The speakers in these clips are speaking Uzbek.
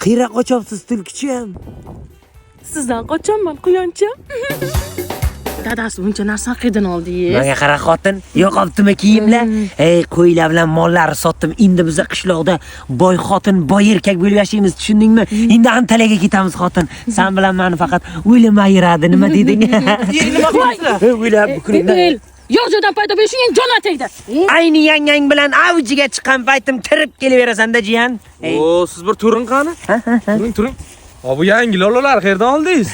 Qayerga qochyapsiz tulkichi ham? Sizdan qochaman, quyoncha. Dadasi buncha narsa qayerdan oldi-yu? Menga qara xotin, yo'qolibdimi kiyimlar? Ey, qo'ylar bilan mollarni sotdim. Endi biz qishloqda boy xotin, boy erkak bo'lib yashaymiz, tushundingmi? Endi Antaliyaga ketamiz xotin. Sen bilan meni faqat o'limay yuradi, nima deding? Nima qilyapsizlar? O'ylab kuningdan. Yo'q joydan paydo bo'lishing eng jon tegdi. Ayni yangang bilan avjiga chiqqan paytim kirib kelaverasan-da, jiyan. Oo, siz bir turing qani? Turing. Bu yangi lolalar qayerdan oldingiz?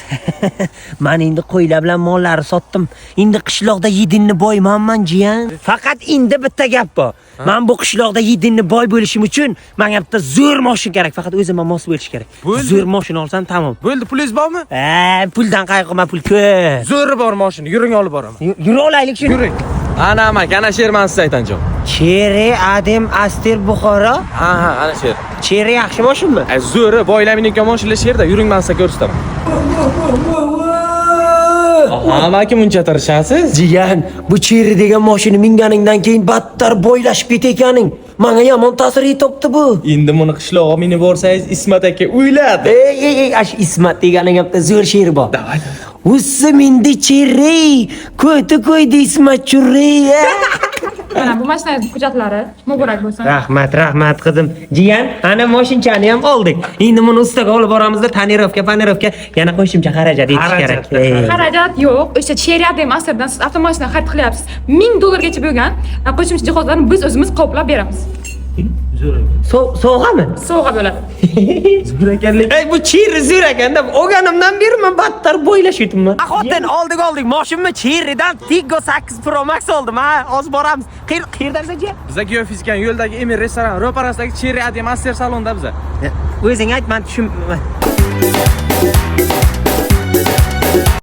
Men endi qo'ylar bilan mollarni sotdim. Endi qishloqda yedinni boymanman, jiyan. Faqat endi bitta gap bor. Men bu qishloqda yedinni boy bo'lishim uchun menga bitta zo'r mashina kerak. Faqat o'zimga mos bo'lish kerak. Zo'r mashina olsam tamom. Bo'ldi, pulingiz bormi? Puldan qayg'urma, pul ko'p. Zo'ri bor mashina, yuring olib boraman. Yura olaylik shuni. Yuring. Ana sher men sizga aytanjam. Cheri Adem Aster Buxoro. Ha, ana sher. Cheri yaxshi moshinmi? Zo'ri boylaminiki mashina sherda, yuring men sizga ko'rsataman. Aha, maki muncha tirishasiz? Jiyan, bu Cheri degan mashina minganingdan keyin battar boylashib ketayotganing. Menga yomon ta'sir etibdi bu. Endi buni qishlog'iga minib borsangiz Ismat aka uyladi. Ash Ismat deganing gapda zo'r she'r bor. Usmindi Cheri, ko'ydi Ismat Churri. Mana bu mashinangiz hujjatlari muborak bo'lsin. Rahmat qizim. Jiyan, ana mashinchani ham oldik. Endi buni ustaga olib boramizda tonirovka, yana qo'shimcha xarajat etish kerak. Xarajat yo'q. O'sha Cheriat Masterdan siz avtomashina xarid qilyapsiz. $1000 bo'lgan qo'shimcha jihozlarni biz o'zimiz qoplab beramiz. Sovg'ami? Sovg'a bo'ladi. Zo'r ekanlik. Ey, bu Cheri zo'r ekanda, o'ganimdan beri men battar bo'ylashyapman. Xotin oldik. Mashinani Cheridan Tiggo 8 Pro Max oldim. Ha, hozir boramiz. Qayerdasan-chi? Bizga geofizikani yo'ldagi Emir restoran ro'parasidagi Cherry Master salonda biza. O'zing ayt, men tushunmayman.